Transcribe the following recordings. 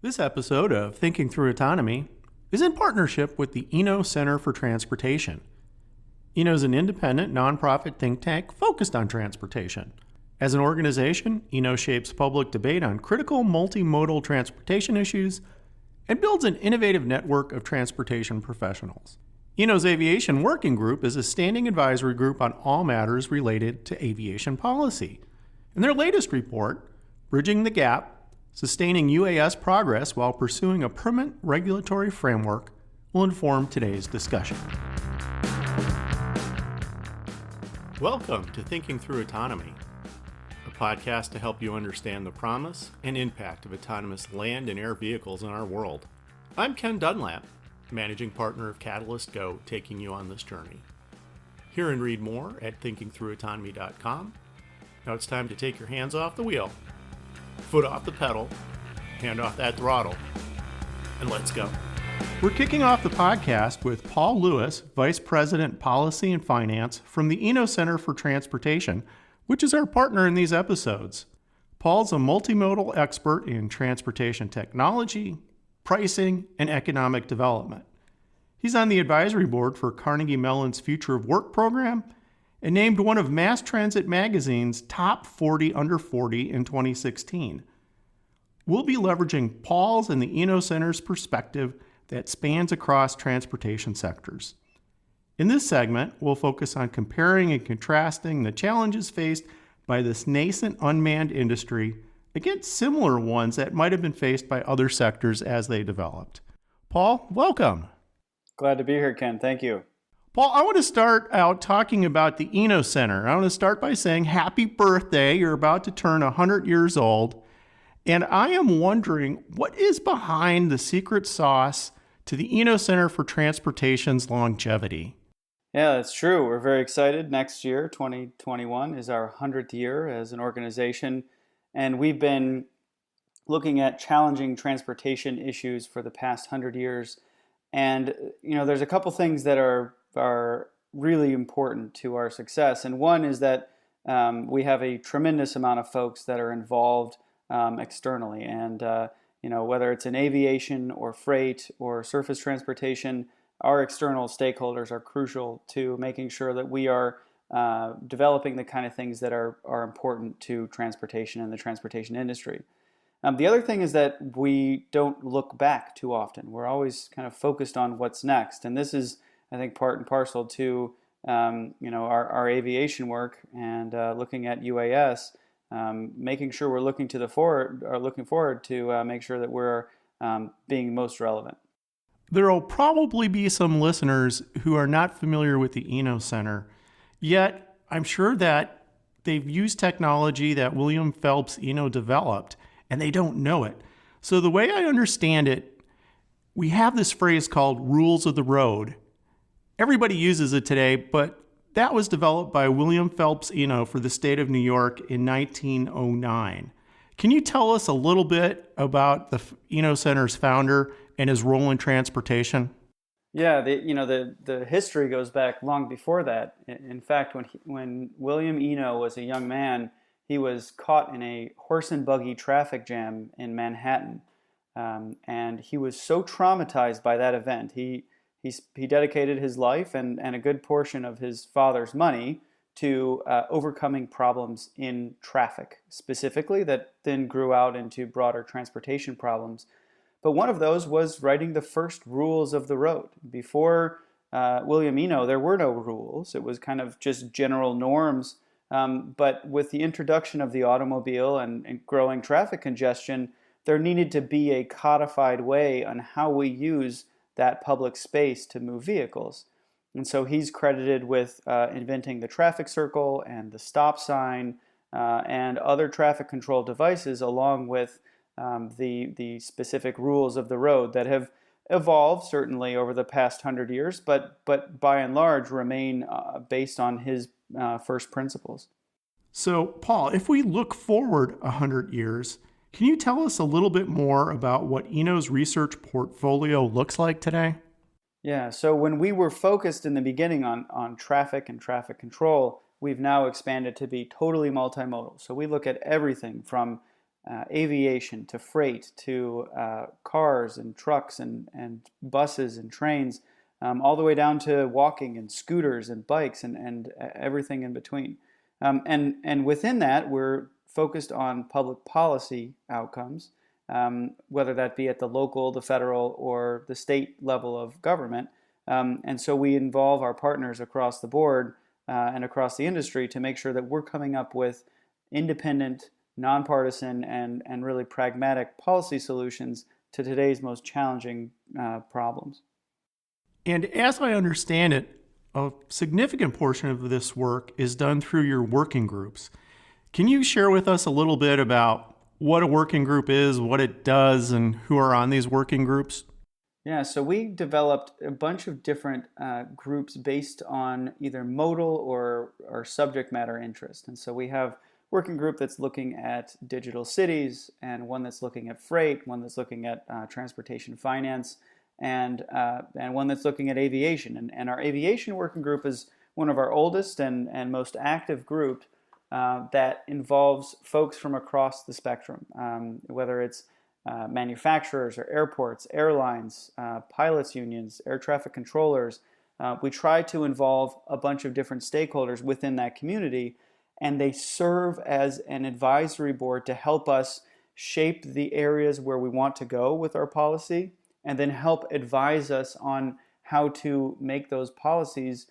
This episode of Thinking Through Autonomy is in partnership with the Eno Center for Transportation. Eno is an independent, nonprofit think tank focused on transportation. As an organization, Eno shapes public debate on critical multimodal transportation issues and builds an innovative network of transportation professionals. Eno's Aviation Working Group is a standing advisory group on all matters related to aviation policy. In their latest report, Bridging the Gap, Sustaining UAS Progress While Pursuing a Permanent Regulatory Framework, will inform today's discussion. Welcome to Thinking Through Autonomy, a podcast to help you understand the promise and impact of autonomous land and air vehicles in our world. I'm Ken Dunlap, managing partner of Catalyst Go, taking you on this journey. Hear and read more at thinkingthroughautonomy.com. Now it's time to take your hands off the wheel, foot off the pedal, hand off that throttle, and let's go. We're kicking off the podcast with Paul Lewis, Vice President, Policy and Finance from the Eno Center for Transportation, which is our partner in these episodes. Paul's a multimodal expert in transportation technology, pricing, and economic development. He's on the advisory board for Carnegie Mellon's Future of Work program and named one of Mass Transit Magazine's top 40 under 40 in 2016. We'll be leveraging Paul's and the Eno Center's perspective that spans across transportation sectors. In this segment, we'll focus on comparing and contrasting the challenges faced by this nascent unmanned industry against similar ones that might have been faced by other sectors as they developed. Paul, welcome. Glad to be here, Ken. Thank you. Paul, I want to start out talking about the Eno Center. I want to start by saying happy birthday. You're about to turn 100 years old. And I am wondering, what is behind the secret sauce to the Eno Center for Transportation's longevity? Yeah, that's true. We're very excited. Next year, 2021, is our 100th year as an organization. And we've been looking at challenging transportation issues for the past 100 years. And, there's a couple things that are really important to our success. And one is that we have a tremendous amount of folks that are involved externally. And, whether it's in aviation or freight or surface transportation, our external stakeholders are crucial to making sure that we are developing the kind of things that are important to transportation and the transportation industry. The other thing is that we don't look back too often. We're always kind of focused on what's next. And this is, I think, part and parcel to our aviation work and looking at UAS, making sure we're looking forward to make sure that we're being most relevant. There will probably be some listeners who are not familiar with the Eno Center, yet I'm sure that they've used technology that William Phelps Eno developed, and they don't know it. So the way I understand it, we have this phrase called rules of the road. Everybody uses it today, but that was developed by William Phelps Eno for the state of New York in 1909. Can you tell us a little bit about the Eno Center's founder and his role in transportation? Yeah, the history goes back long before that. In fact, when William Eno was a young man, he was caught in a horse and buggy traffic jam in Manhattan, and he was so traumatized by that event. He dedicated his life and a good portion of his father's money to overcoming problems in traffic, specifically, that then grew out into broader transportation problems. But one of those was writing the first rules of the road. Before William Eno, there were no rules. It was kind of just general norms. But with the introduction of the automobile and growing traffic congestion, there needed to be a codified way on how we use that public space to move vehicles. And so he's credited with inventing the traffic circle and the stop sign and other traffic control devices, along with the specific rules of the road that have evolved certainly over the past 100 years, but by and large remain based on his first principles. So, Paul, if we look forward 100 years, can you tell us a little bit more about what Eno's research portfolio looks like today? Yeah, so when we were focused in the beginning on traffic and traffic control, we've now expanded to be totally multimodal. So we look at everything from aviation to freight to cars and trucks and buses and trains, all the way down to walking and scooters and bikes and everything in between. And within that, we're focused on public policy outcomes, whether that be at the local, the federal, or the state level of government. And so we involve our partners across the board and across the industry to make sure that we're coming up with independent, nonpartisan, and really pragmatic policy solutions to today's most challenging problems. And as I understand it, a significant portion of this work is done through your working groups. Can you share with us a little bit about what a working group is, what it does, and who are on these working groups? Yeah, so we developed a bunch of different groups based on either modal or subject matter interest. And so we have working group that's looking at digital cities, and one that's looking at freight, one that's looking at transportation finance, and one that's looking at aviation. And our aviation working group is one of our oldest and most active groups that involves folks from across the spectrum, whether it's manufacturers or airports, airlines, pilots unions, air traffic controllers. We try to involve a bunch of different stakeholders within that community, and they serve as an advisory board to help us shape the areas where we want to go with our policy, and then help advise us on how to make those policies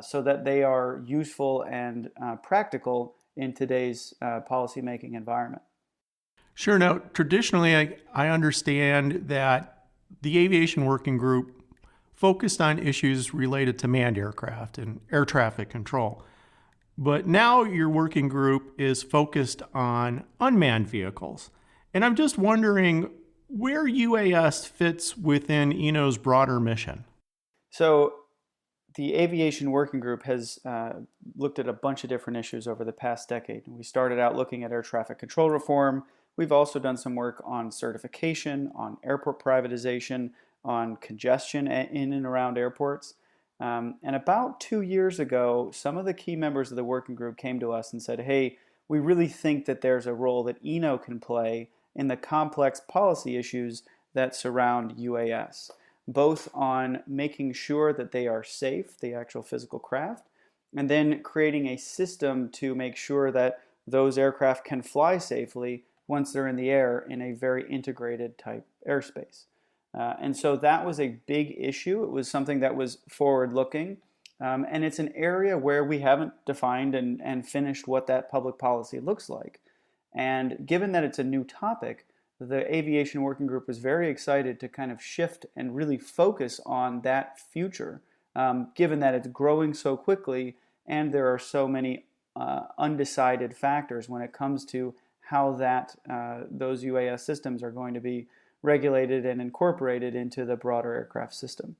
so that they are useful and practical in today's policymaking environment. Sure. Now, traditionally, I understand that the aviation working group focused on issues related to manned aircraft and air traffic control. But now your working group is focused on unmanned vehicles. And I'm just wondering where UAS fits within Eno's broader mission. So the aviation working group has looked at a bunch of different issues over the past decade. We started out looking at air traffic control reform. We've also done some work on certification, on airport privatization, on congestion in and around airports. And about 2 years ago, some of the key members of the working group came to us and said, hey, we really think that there's a role that Eno can play in the complex policy issues that surround UAS, both on making sure that they are safe, the actual physical craft, and then creating a system to make sure that those aircraft can fly safely once they're in the air in a very integrated type airspace. And so that was a big issue. It was something that was forward-looking, and it's an area where we haven't defined and finished what that public policy looks like. And given that it's a new topic, the aviation working group was very excited to kind of shift and really focus on that future, given that it's growing so quickly and there are so many undecided factors when it comes to how those UAS systems are going to be regulated and incorporated into the broader aircraft system.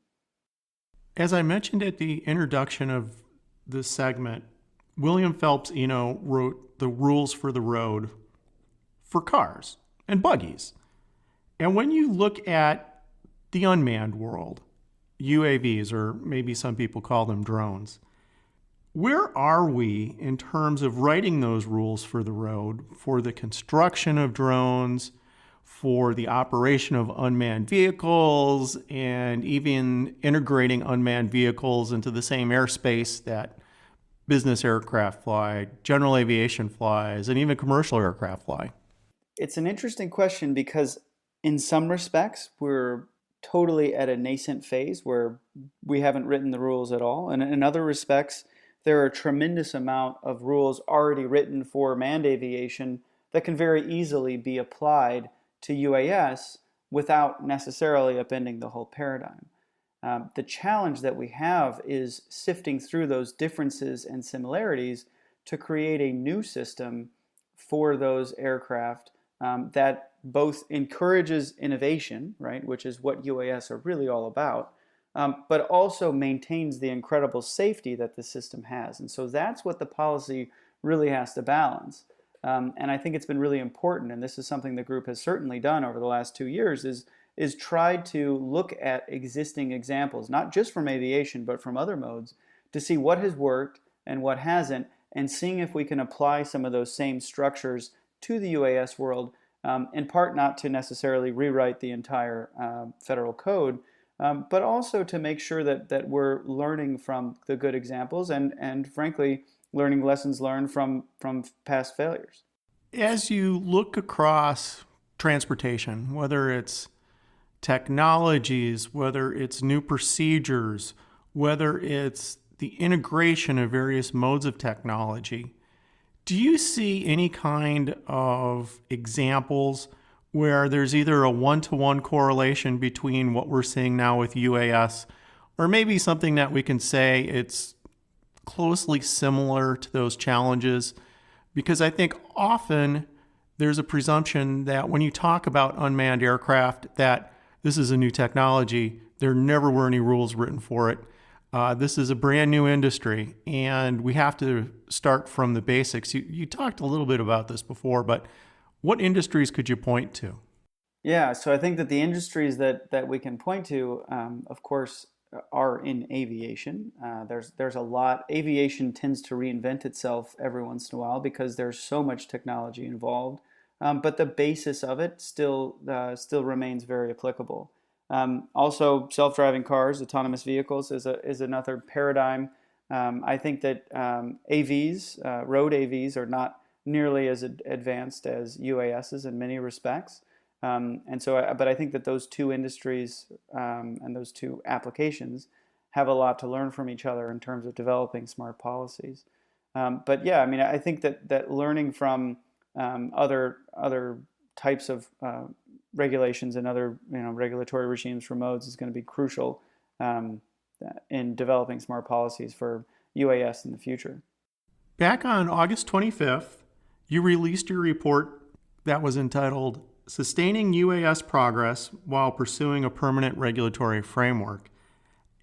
As I mentioned at the introduction of this segment, William Phelps Eno wrote the rules for the road for cars and buggies. And when you look at the unmanned world, UAVs, or maybe some people call them drones, where are we in terms of writing those rules for the road, for the construction of drones, for the operation of unmanned vehicles, and even integrating unmanned vehicles into the same airspace that business aircraft fly, general aviation flies, and even commercial aircraft fly? It's an interesting question because in some respects, we're totally at a nascent phase where we haven't written the rules at all. And in other respects, there are a tremendous amount of rules already written for manned aviation that can very easily be applied to UAS without necessarily upending the whole paradigm. The challenge that we have is sifting through those differences and similarities to create a new system for those aircraft that both encourages innovation, right, which is what UAS are really all about, but also maintains the incredible safety that the system has. And so that's what the policy really has to balance. And I think it's been really important, and this is something the group has certainly done over the last 2 years, is tried to look at existing examples, not just from aviation, but from other modes, to see what has worked and what hasn't, and seeing if we can apply some of those same structures to the UAS world in part not to necessarily rewrite the entire federal code, but also to make sure that we're learning from the good examples and frankly, learning lessons learned from past failures. As you look across transportation, whether it's technologies, whether it's new procedures, whether it's the integration of various modes of technology, do you see any kind of examples where there's either a one-to-one correlation between what we're seeing now with UAS, or maybe something that we can say it's closely similar to those challenges? Because I think often there's a presumption that when you talk about unmanned aircraft, that this is a new technology. There never were any rules written for it. This is a brand new industry, and we have to start from the basics. You talked a little bit about this before, but what industries could you point to? Yeah, so I think that the industries that we can point to, of course, are in aviation. There's a lot. Aviation tends to reinvent itself every once in a while because there's so much technology involved. But the basis of it still remains very applicable. Also, self-driving cars, autonomous vehicles is another paradigm. I think that AVs, road AVs, are not nearly as advanced as UASs in many respects. But I think that those two industries and those two applications have a lot to learn from each other in terms of developing smart policies. But yeah, I mean, I think that learning from other types of regulations and other regulatory regimes for modes is going to be crucial in developing smart policies for UAS in the future. Back on August 25th, you released your report that was entitled Sustaining UAS Progress While Pursuing a Permanent Regulatory Framework.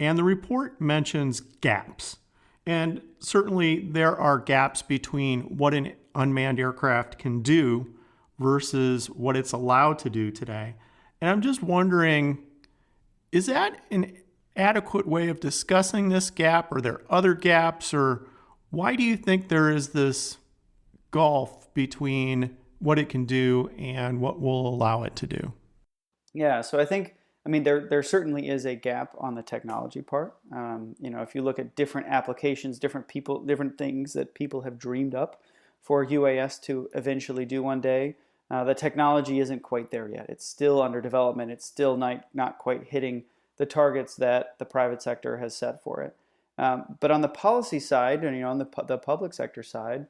And the report mentions gaps. And certainly there are gaps between what an unmanned aircraft can do versus what it's allowed to do today. And I'm just wondering, is that an adequate way of discussing this gap? Are there other gaps? Or why do you think there is this gulf between what it can do and what will allow it to do? Yeah, so I mean, there certainly is a gap on the technology part. If you look at different applications, different people, different things that people have dreamed up for UAS to eventually do one day, the technology isn't quite there yet. It's still under development. It's still not quite hitting the targets that the private sector has set for it. But on the policy side, and on the public sector side,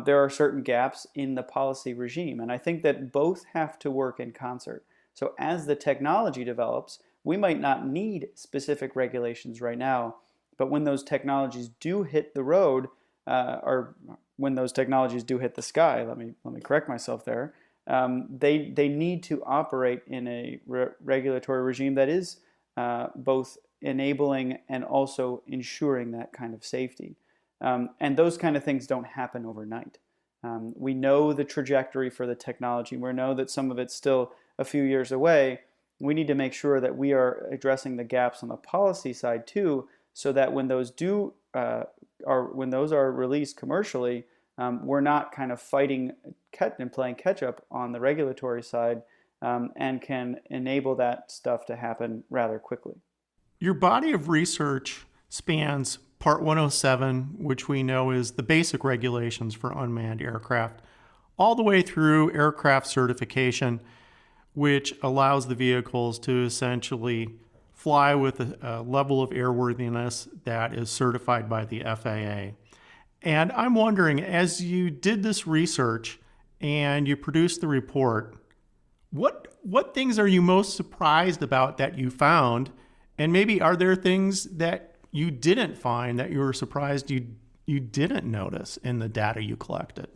there are certain gaps in the policy regime, and I think that both have to work in concert. So as the technology develops, we might not need specific regulations right now, but when those technologies do hit the road, or when those technologies do hit the sky, let me correct myself there, they need to operate in a regulatory regime that is both enabling and also ensuring that kind of safety. And those kind of things don't happen overnight. We know the trajectory for the technology. We know that some of it's still a few years away. We need to make sure that we are addressing the gaps on the policy side too, so that when those are released commercially, we're not kind of fighting and playing catch up on the regulatory side, and can enable that stuff to happen rather quickly. Your body of research spans Part 107, which we know is the basic regulations for unmanned aircraft, all the way through aircraft certification, which allows the vehicles to essentially fly with a level of airworthiness that is certified by the FAA. And I'm wondering, as you did this research and you produced the report, what things are you most surprised about that you found? And maybe are there things that you didn't find that you were surprised you didn't notice in the data you collected?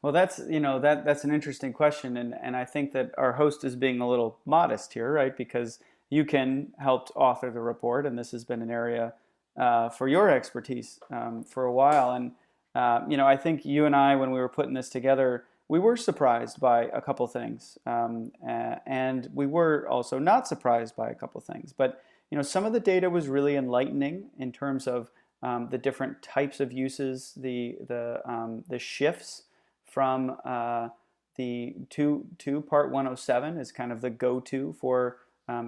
Well, that's an interesting question, and I think that our host is being a little modest here, right? Because you helped author the report, and this has been an area for your expertise for a while. And I think you and I, when we were putting this together, we were surprised by a couple things, and we were also not surprised by a couple things. But some of the data was really enlightening in terms of the different types of uses, the shifts from the Part 107 is kind of the go-to for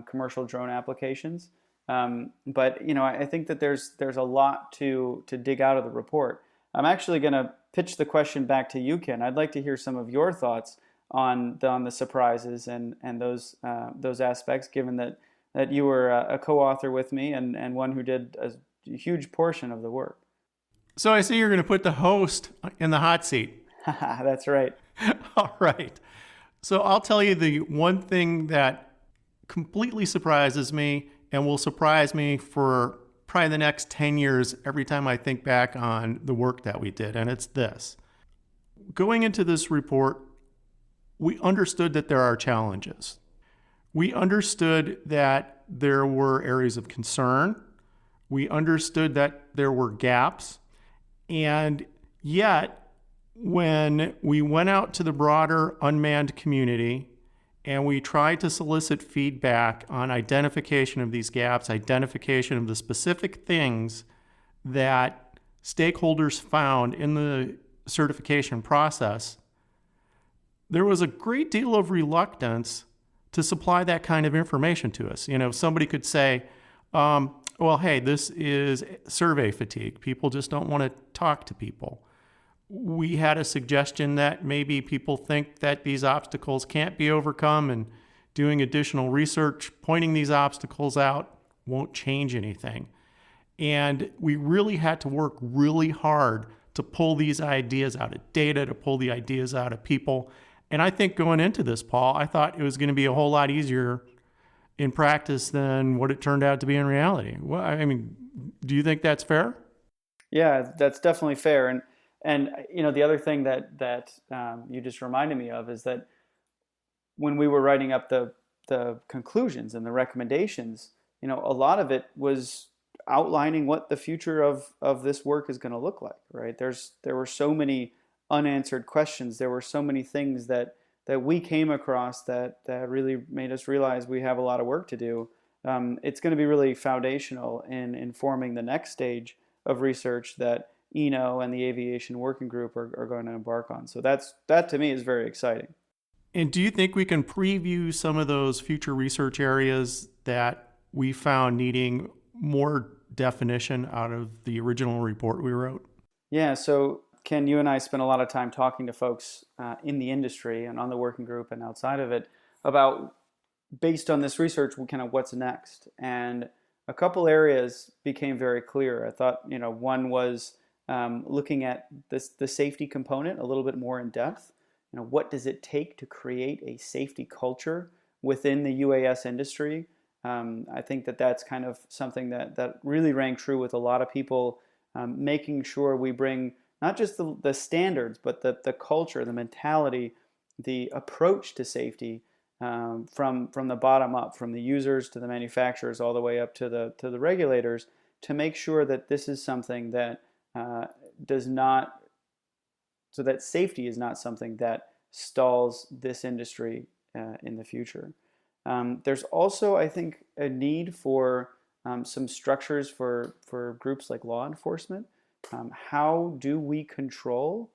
commercial drone applications. But I think that there's a lot to dig out of the report. I'm actually going to pitch the question back to you, Ken. I'd like to hear some of your thoughts on the surprises and those aspects, given that you were a co-author with me and one who did a huge portion of the work. So I see you're going to put the host in the hot seat. That's right. All right. So I'll tell you the one thing that completely surprises me and will surprise me for probably the next 10 years every time I think back on the work that we did. And it's this. Going into this report, we understood that there are challenges. We understood that there were areas of concern. We understood that there were gaps. And yet, when we went out to the broader unmanned community and we tried to solicit feedback on identification of these gaps, identification of the specific things that stakeholders found in the certification process, there was a great deal of reluctance to supply that kind of information to us. Somebody could say, well, hey, this is survey fatigue. People just don't want to talk to people. We had a suggestion that maybe people think that these obstacles can't be overcome, and doing additional research, pointing these obstacles out won't change anything. And we really had to work really hard to pull these ideas out of data, to pull the ideas out of people. And I think going into this, Paul, I thought it was going to be a whole lot easier in practice than what it turned out to be in reality. Well, I mean, do you think that's fair? Yeah, that's definitely fair. And the other thing that you just reminded me of is that when we were writing up the conclusions and the recommendations, a lot of it was outlining what the future of this work is going to look like, right? There were so many unanswered questions. There were so many things that we came across that really made us realize we have a lot of work to do. It's going to be really foundational in informing the next stage of research that Eno and the Aviation Working Group are going to embark on. So that to me is very exciting. And do you think we can preview some of those future research areas that we found needing more definition out of the original report we wrote? Yeah, so Ken, you and I spent a lot of time talking to folks in the industry and on the working group and outside of it about, based on this research, kind of what's next. And a couple areas became very clear. I thought, one was looking at the safety component a little bit more in depth. What does it take to create a safety culture within the UAS industry? I think that's kind of something that really rang true with a lot of people, making sure we bring not just the standards, but the culture, the mentality, the approach to safety from the bottom up, from the users to the manufacturers, all the way up to the regulators, to make sure that this is something that so that safety is not something that stalls this industry in the future. There's also, I think, a need for some structures for groups like law enforcement. How do we control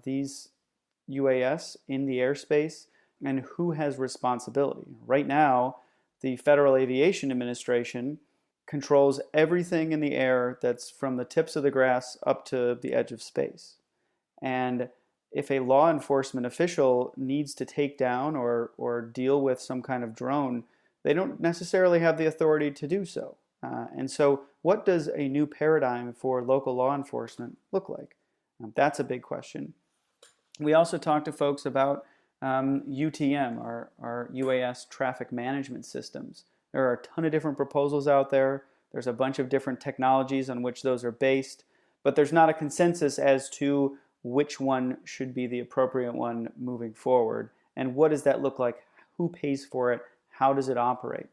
these UAS in the airspace, and who has responsibility? Right now, the Federal Aviation Administration controls everything in the air that's from the tips of the grass up to the edge of space. And if a law enforcement official needs to take down or deal with some kind of drone, they don't necessarily have the authority to do so. And so what does a new paradigm for local law enforcement look like? That's a big question. We also talked to folks about UTM, our UAS traffic management systems. There are a ton of different proposals out there. There's a bunch of different technologies on which those are based, but there's not a consensus as to which one should be the appropriate one moving forward. And what does that look like? Who pays for it? How does it operate?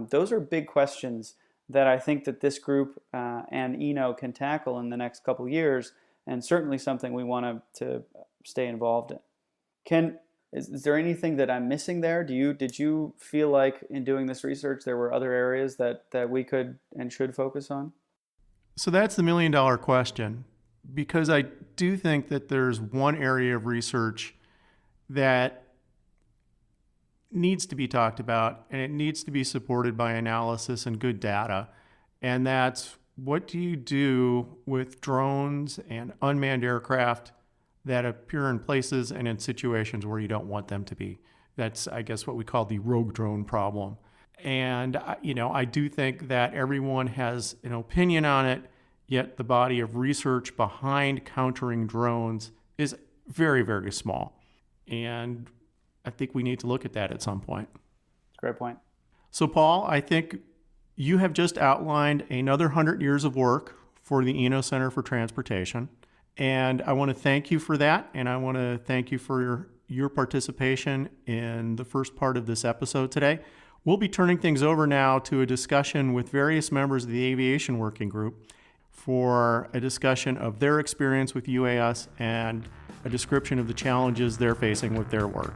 Those are big questions that I think that this group and Eno can tackle in the next couple years, and certainly something we want to stay involved in. Ken, is there anything that I'm missing there? Did you feel like in doing this research there were other areas that we could and should focus on? So that's the $1 million question, because I do think that there's one area of research that needs to be talked about, and it needs to be supported by analysis and good data. And that's, what do you do with drones and unmanned aircraft that appear in places and in situations where you don't want them to be? That's, I guess, what we call the rogue drone problem. And, I do think that everyone has an opinion on it, yet the body of research behind countering drones is very, very small. And I think we need to look at that at some point. Great point. So, Paul, I think you have just outlined another 100 years of work for the Eno Center for Transportation. And I want to thank you for that. And I want to thank you for your participation in the first part of this episode today. We'll be turning things over now to a discussion with various members of the Aviation Working Group for a discussion of their experience with UAS and a description of the challenges they're facing with their work.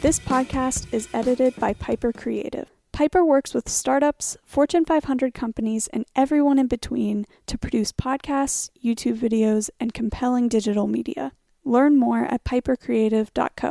This podcast is edited by Piper Creative. Piper works with startups, Fortune 500 companies, and everyone in between to produce podcasts, YouTube videos, and compelling digital media. Learn more at pipercreative.co.